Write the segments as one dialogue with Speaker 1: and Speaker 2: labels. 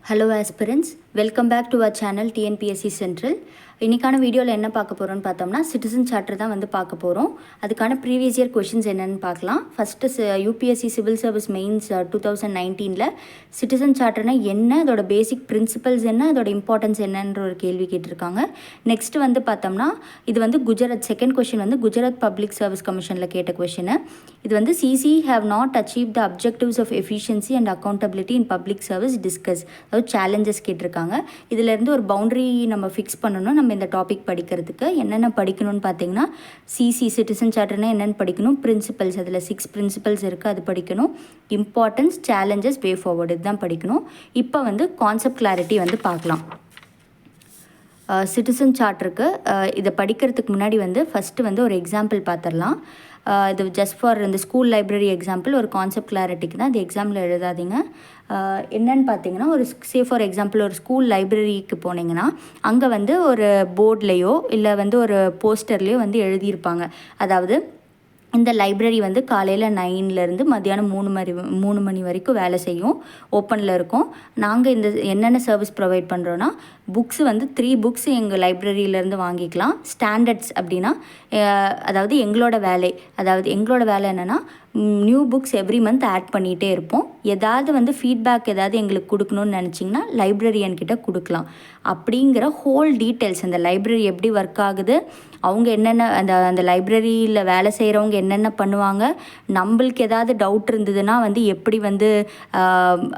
Speaker 1: Hello aspirants, welcome back to our channel TNPSC central. இன்றைக்கான வீடியோவில் என்ன பார்க்க போகிறோன்னு பார்த்தோம்னா சிட்டிசன் சார்ட்டர் தான் வந்து பார்க்க போகிறோம். அதுக்கான ப்ரீவியஸ் இயர் கொஷின்ஸ் என்னென்னு பார்க்கலாம். First UPSC civil service mains 2019 citizen சார்ட்டர்னா என்ன, அதோட பேசிக் பிரின்சிபல்ஸ் என்ன, அதோட இம்பார்ட்டன்ஸ் என்னன்ற ஒரு கேள்வி கேட்டிருக்காங்க. நெக்ஸ்ட்டு வந்து பார்த்தோம்னா இது வந்து குஜராத் செகண்ட் கொஷின் வந்து குஜராத் பப்ளிக் சர்வீஸ் கமிஷனில் கேட்ட கொஷின். இது வந்து CC have not achieve the objectives of efficiency and accountability in public service discuss, அதாவது சேலஞ்சஸ் கேட்டிருக்காங்க. இதிலேருந்து ஒரு பவுண்டரி நம்ம ஃபிக்ஸ் பண்ணணும். நம்ம இந்த டாபிக் படிக்கிறதுக்கு என்னென்ன படிக்கணும்னு பார்த்தீங்கன்னா சிசி சிட்டிசன் சார்ட்டர்னா என்னென்னு படிக்கணும், பிரின்சிபல்ஸ் அதில் 6 பிரின்சிபல்ஸ் இருக்குது அது படிக்கணும், இம்பார்ட்டன்ஸ், சேலஞ்சஸ், வே ஃபார்வர்டு இதுதான் படிக்கணும். இப்போ வந்து கான்செப்ட் கிளாரிட்டி வந்து பார்க்கலாம். சிட்டிசன் சார்ட்டருக்கு இதை படிக்கிறதுக்கு முன்னாடி வந்து ஃபஸ்ட்டு வந்து ஒரு எக்ஸாம்பிள் பார்த்துடலாம். இது ஜஸ்ட் ஃபார் இந்த ஸ்கூல் லைப்ரரி எக்ஸாம்பிள், ஒரு கான்செப்ட் கிளாரிட்டிக்கு தான் இந்த எக்ஸாம்பிள் எழுதாதீங்க. என்னன்னு பார்த்தீங்கன்னா ஃபார் எக்ஸாம்பிள் ஒரு ஸ்கூல் லைப்ரரிக்கு போனீங்கன்னா அங்கே வந்து ஒரு போர்ட்லேயோ இல்லை வந்து ஒரு போஸ்டர்லேயோ வந்து எழுதியிருப்பாங்க. அதாவது இந்த லைப்ரரி வந்து காலையில் 9லேருந்து மத்தியானம் 3 மணி வரைக்கும் வேலை செய்யும், ஓப்பனில் இருக்கும். நாங்கள் இந்த என்னென்ன சர்வீஸ் ப்ரொவைட் பண்ணுறோன்னா புக்ஸு வந்து 3 புக்ஸ் எங்கள் லைப்ரரியிலேருந்து வாங்கிக்கலாம். ஸ்டாண்டர்ட்ஸ் அப்படின்னா அதாவது எங்களோட வேலை என்னென்னா new books every month add பண்ணிகிட்டே இருப்போம். ஏதாவது வந்து ஃபீட்பேக் ஏதாவது எங்களுக்கு கொடுக்கணும்னு நினச்சிங்கன்னா லைப்ரரியன்கிட்ட கொடுக்கலாம். அப்படிங்கிற ஹோல் டீட்டெயில்ஸ், அந்த லைப்ரரி எப்படி ஒர்க் ஆகுது, அவங்க என்னென்ன அந்த லைப்ரரியில் வேலை செய்கிறவங்க என்னென்ன பண்ணுவாங்க, நம்மளுக்கு ஏதாவது டவுட் இருந்ததுன்னா வந்து எப்படி வந்து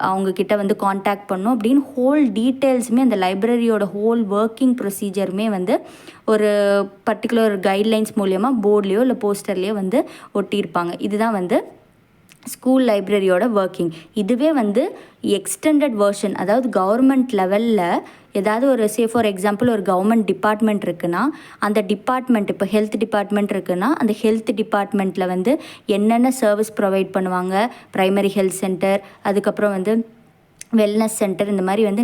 Speaker 1: அவங்கக்கிட்ட வந்து காண்டாக்ட் பண்ணணும் அப்படின்னு ஹோல் டீட்டெயில்ஸுமே அந்த லைப்ரரியோட ஹோல் ஒர்க்கிங் ப்ரொசீஜருமே வந்து ஒரு பர்டிகுலர் கைட்லைன்ஸ் மூலியமாக போர்ட்லேயோ இல்லை போஸ்டர்லேயோ வந்து ஒட்டியிருப்பாங்க. இதுதான் வந்து ஸ்கூல் லைப்ரரியோட ஒர்க்கிங். இதுவே வந்து எக்ஸ்டெண்டட் வெர்ஷன், அதாவது கவர்மெண்ட் லெவலில் ஏதாவது ஒரு ஃபார் எக்ஸாம்பிள் ஒரு கவர்மெண்ட் டிபார்ட்மெண்ட் இருக்குன்னா அந்த டிபார்ட்மெண்ட், இப்போ ஹெல்த் டிபார்ட்மெண்ட் இருக்குன்னா அந்த ஹெல்த் டிபார்ட்மெண்ட்டில் வந்து என்னென்ன சர்வீஸ் ப்ரொவைட் பண்ணுவாங்க, ப்ரைமரி ஹெல்த் சென்டர், அதுக்கப்புறம் வந்து வெல்னஸ் சென்டர், இந்த மாதிரி வந்து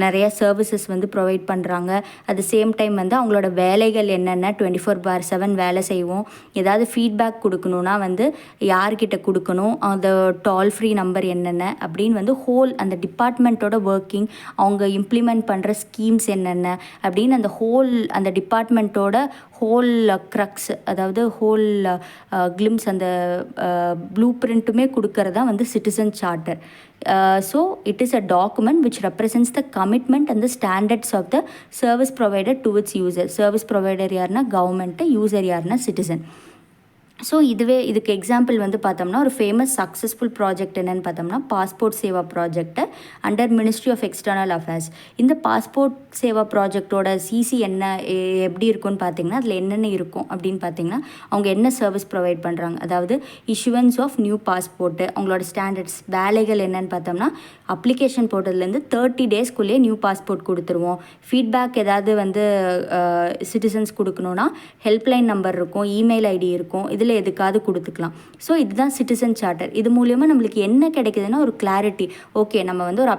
Speaker 1: நிறைய சர்வீசஸ் வந்து ப்ரொவைட் பண்ணுறாங்க. அட் த சேம் டைம் வந்து அவங்களோட வேலைகள் என்னென்ன 24/7 வேலை செய்வோம். ஏதாவது ஃபீட்பேக் கொடுக்கணுன்னா வந்து யார்கிட்ட கொடுக்கணும், அந்த டோல் ஃப்ரீ நம்பர் என்னென்ன அப்படின்னு வந்து ஹோல் அந்த டிபார்ட்மெண்ட்டோட ஒர்க்கிங், அவங்க இம்ப்ளிமெண்ட் பண்ணுற ஸ்கீம்ஸ் என்னென்ன அப்படின்னு அந்த டிபார்ட்மெண்ட்டோட ஹோல் க்ரக்ஸ், அதாவது ஹோல் கிளிம்ஸ், அந்த ப்ளூ பிரிண்ட்டுமே கொடுக்கறதா வந்து citizen charter. So it is a document which represents the commitment and the standards of the service provider to its user. Service provider யாருன்னா கவர்மெண்ட், யூசர் யாருன்னா citizen. So இதுக்கு example வந்து பார்த்தோம்னா ஒரு famous successful project என்னென்னு பார்த்தோம்னா passport Seva project under ministry of external affairs. இந்த passport Seva ப்ராஜெக்டோட சிசி எப்படி இருக்கும்னு பார்த்தீங்கன்னா அதில் என்னென்ன இருக்கும் அப்படின்னு பார்த்தீங்கன்னா அவங்க என்ன சர்வீஸ் ப்ரொவைட் பண்ணுறாங்க, அதாவது இஷ்யூவன்ஸ் ஆஃப் நியூ பாஸ்போர்ட்டு, அவங்களோட ஸ்டாண்டர்ட்ஸ், வேலைகள் என்னென்னு பார்த்தோம்னா அப்ளிகேஷன் போட்டதுலேருந்து 30 டேஸ்க்குள்ளேயே நியூ பாஸ்போர்ட் கொடுத்துருவோம். ஃபீட்பேக் ஏதாவது வந்து சிட்டிசன்ஸ் கொடுக்கணுன்னா ஹெல்ப்லைன் நம்பர் இருக்கும், இமெயில் ஐடி இருக்கும், இதில் எதுக்காவது கொடுத்துக்கலாம். ஸோ இதுதான் சிட்டிசன் சார்ட்டர். இது மூலயமா நம்மளுக்கு என்ன கிடைக்குதுன்னா ஒரு கிளாரிட்டி. ஓகே, நம்ம வந்து ஒரு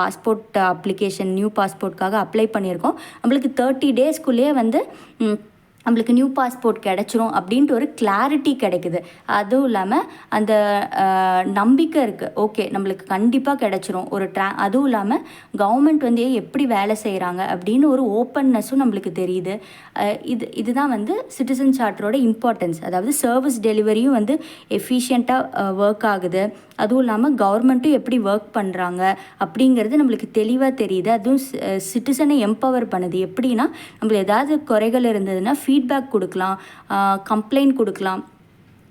Speaker 1: பாஸ்போர்ட் அப்ளிகேஷன் நியூ பாஸ்போர்ட்காக அப்ளை பண்ணியிருக்கோம், நம்மளுக்கு 30 டேஸ்க்குள்ளேயே வந்து நம்மளுக்கு நியூ பாஸ்போர்ட் கிடச்சிரும் அப்படின்ட்டு ஒரு கிளாரிட்டி கிடைக்குது. அதுவும் இல்லாமல் அந்த நம்பிக்கை இருக்குது, ஓகே நம்மளுக்கு கண்டிப்பாக கிடச்சிரும். அதுவும் இல்லாமல் கவர்மெண்ட் வந்து எப்படி வேலை செய்கிறாங்க அப்படின்னு ஒரு ஓப்பன்னஸும் நம்மளுக்கு தெரியுது. இதுதான் வந்து சிட்டிசன் சார்ட்டரோட இம்பார்ட்டன்ஸ். அதாவது சர்வீஸ் டெலிவரியும் வந்து எஃபிஷியண்ட்டாக ஒர்க் ஆகுது, அதுவும் இல்லாமல் கவர்மெண்ட்டும் எப்படி ஒர்க் பண்ணுறாங்க அப்படிங்கிறது நம்மளுக்கு தெளிவாக தெரியுது. அதுவும் சிட்டிசனை எம்பவர் பண்ணுது. எப்படின்னா நம்மளுக்கு ஏதாவது குறைகள் இருந்ததுன்னா ஃபீட்பேக் கொடுக்கலாம், கம்ப்ளைண்ட் கொடுக்கலாம்,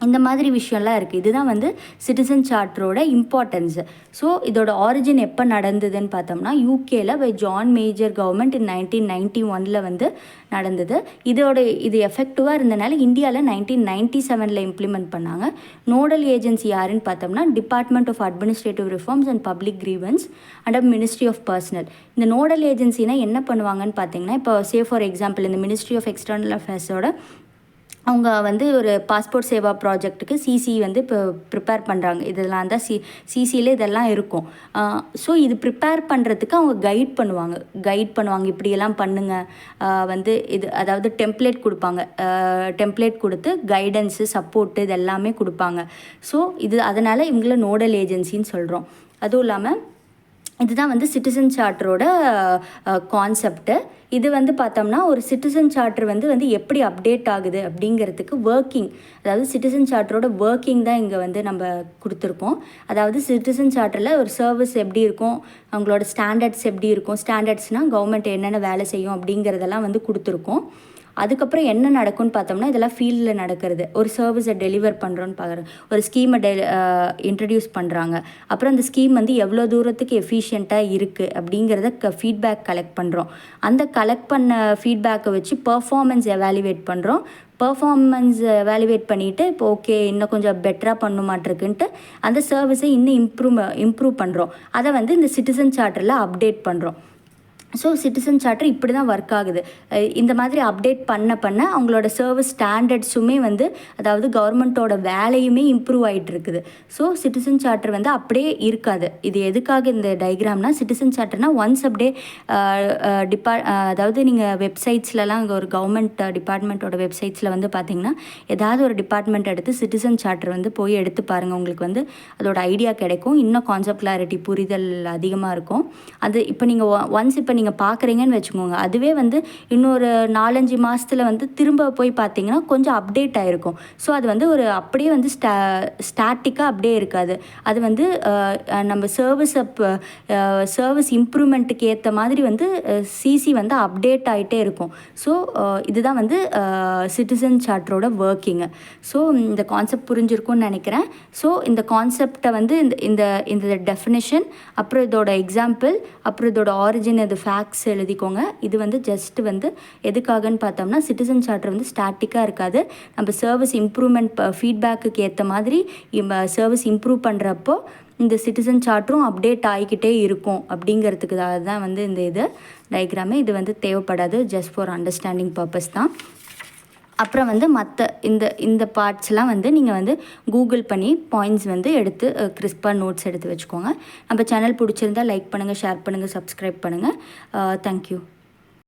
Speaker 1: இந்த மாதிரி விஷயம்லாம் இருக்குது. இதுதான் வந்து சிட்டிசன் சார்ட்டரோட இம்பார்ட்டன்ஸு. ஸோ இதோட ஆரிஜின் எப்போ நடந்ததுன்னு பார்த்தோம்னா யூகேல பை ஜான் மேஜர் கவர்மெண்ட் 1991 வந்து நடந்தது. இது எஃபெக்டிவாக இருந்தனால இந்தியாவில் 1997 இம்ப்ளிமெண்ட் பண்ணாங்க. நோடல் ஏஜென்சி யாருன்னு பார்த்தோம்னா department of administrative reforms and public grievance under ministry of personnel. இந்த நோடல் ஏஜென்சினா என்ன பண்ணுவாங்கன்னு பார்த்தீங்கன்னா இப்போ ஃபார் எக்ஸாம்பிள் இந்த மினிஸ்ட்ரி ஆஃப் எக்ஸ்டர்னல் அஃபேர்ஸோட அவங்க வந்து ஒரு பாஸ்போர்ட் சேவா ப்ராஜெக்ட்டுக்கு சிசி வந்து இப்போ ப்ரிப்பேர் பண்ணுறாங்க. இதெல்லாம் தான் சிசியில் இதெல்லாம் இருக்கும். ஸோ இது ப்ரிப்பேர் பண்ணுறதுக்கு அவங்க கைட் பண்ணுவாங்க இப்படியெல்லாம் பண்ணுங்கள். வந்து இது அதாவது டெம்ப்ளேட் கொடுப்பாங்க. டெம்ப்ளேட் கொடுத்து கைடன்ஸு சப்போர்ட்டு இது எல்லாமே கொடுப்பாங்க. ஸோ இது அதனால் இவங்கள நோடல் ஏஜென்சின்னு சொல்கிறோம். அதுவும் இல்லாமல் இதுதான் வந்து சிட்டிசன் சார்ட்டரோட கான்செப்ட்டு. இது வந்து பார்த்தோம்னா ஒரு சிட்டிசன் சார்ட்டர் வந்து எப்படி அப்டேட் ஆகுது அப்படிங்கிறதுக்கு அதாவது சிட்டிசன் சார்ட்டரோட ஒர்க்கிங் தான் இங்கே வந்து நம்ம கொடுத்துருக்கோம். அதாவது சிட்டிசன் சார்ட்டரில் ஒரு சர்வீஸ் எப்படி இருக்கும், அவங்களோட ஸ்டாண்டர்ட்ஸ் எப்படி இருக்கும், ஸ்டாண்டர்ட்ஸ்னால் கவர்மெண்ட் என்னென்ன வேலை செய்யும் அப்படிங்கிறதெல்லாம் வந்து கொடுத்துருக்கோம். அதுக்கப்புறம் என்ன நடக்கும்னு பார்த்தோம்னா இதெல்லாம் ஃபீல்டில் நடக்கிறது. ஒரு சர்வீஸை டெலிவர் பண்ணுறோன்னு பார்க்குறோம். ஒரு ஸ்கீமை இன்ட்ரடியூஸ் பண்ணுறாங்க. அப்புறம் அந்த ஸ்கீம் வந்து எவ்வளோ தூரத்துக்கு எஃபிஷியண்ட்டாக இருக்குது அப்படிங்கிறத ஃபீட்பேக் கலெக்ட் பண்ணுறோம். அந்த கலெக்ட் பண்ண ஃபீட்பேக்கை வச்சு பர்ஃபார்மன்ஸ் எவாலுவேட் பண்ணுறோம். பர்ஃபார்மன்ஸ் எவாலுவேட் பண்ணிவிட்டு இப்போ ஓகே இன்னும் கொஞ்சம் பெட்டராக பண்ணுமாட்டிருக்குன்ட்டு அந்த சர்வீஸை இன்னும் இம்ப்ரூவ் பண்ணுறோம். அதை வந்து இந்த சிட்டிசன் சார்ட்டரில் அப்டேட் பண்ணுறோம். ஸோ சிட்டிசன் சார்ட்டர் இப்படி தான் ஒர்க் ஆகுது. இந்த மாதிரி அப்டேட் பண்ண அவங்களோட சர்வீஸ் ஸ்டாண்டர்ட்ஸுமே வந்து அதாவது கவர்மெண்ட்டோட வேலையுமே இம்ப்ரூவ் ஆகிட்டு இருக்குது. ஸோ சிட்டிசன் சார்ட்டர் வந்து அப்படியே இருக்காது. இது எதுக்காக இந்த டயக்ராம்னா சிட்டிசன் சார்ட்டர்னால் ஒன்ஸ் அப்படியே அதாவது நீங்கள் வெப்சைட்ஸ்லலாம் இங்கே ஒரு கவர்மெண்ட் டிபார்ட்மெண்ட்டோட வெப்சைட்ஸில் வந்து பார்த்திங்கன்னா ஏதாவது ஒரு டிபார்ட்மெண்ட் எடுத்து சிட்டிசன் சார்ட்டர் வந்து போய் எடுத்து பாருங்கள். உங்களுக்கு வந்து அதோட ஐடியா கிடைக்கும். இன்னும் கான்செப்ட் கிளாரிட்டி புரிதல் அதிகமாக இருக்கும். அது இப்போ நீங்கள் ஒன்ஸ் நீங்கள் பார்க்குறீங்கன்னு வச்சுக்கோங்க, அதுவே வந்து இன்னொரு 4-5 மாதத்தில் வந்து திரும்ப போய் பார்த்தீங்கன்னா கொஞ்சம் அப்டேட் ஆகிருக்கும். ஸோ அது வந்து ஒரு அப்படியே வந்து ஸ்டாட்டிக்காக அப்படியே இருக்காது. அது வந்து நம்ம சர்வீஸ் இம்ப்ரூவ்மெண்ட்டுக்கு ஏற்ற மாதிரி வந்து சிசி வந்து அப்டேட் ஆகிட்டே இருக்கும். ஸோ இதுதான் வந்து சிட்டிசன் சார்ட்டரோட ஒர்க்கிங்கு. ஸோ இந்த கான்செப்ட் புரிஞ்சிருக்கும்னு நினைக்கிறேன். ஸோ இந்த கான்செப்டை வந்து இந்த டெஃபினேஷன், அப்புறம் இதோட எக்ஸாம்பிள், அப்புறம் இதோட ஆரிஜின், இது ஃபேக்ட்ஸ் எழுதிக்கோங்க. இது வந்து ஜஸ்ட் வந்து எதுக்காகன்னு பார்த்தோம்னா சிட்டிசன் சார்ட்டர் வந்து ஸ்டாட்டிக்காக இருக்காது. நம்ம சர்வீஸ் இம்ப்ரூவ்மெண்ட் ஃபீட்பேக்குக்கு ஏற்ற மாதிரி சர்வீஸ் இம்ப்ரூவ் பண்ணுறப்போ இந்த சிட்டிசன் சார்ட்டரும் அப்டேட் ஆகிக்கிட்டே இருக்கும் அப்படிங்கிறதுக்கு தான் வந்து இந்த டயக்ராமே. இது வந்து தேவைப்படாது, ஜஸ்ட் ஃபார் அண்டர்ஸ்டாண்டிங் பர்பஸ் தான். அப்புறம் வந்து மற்ற இந்த பார்ட்ஸ்லாம் வந்து நீங்கள் வந்து கூகுள் பண்ணி பாயிண்ட்ஸ் வந்து எடுத்து கிறிஸ்பாக நோட்ஸ் எடுத்து வச்சுக்கோங்க. நம்ம சேனல் பிடிச்சிருந்தால் லைக் பண்ணுங்கள், ஷேர் பண்ணுங்கள், சப்ஸ்கிரைப் பண்ணுங்கள். தேங்க்யூ.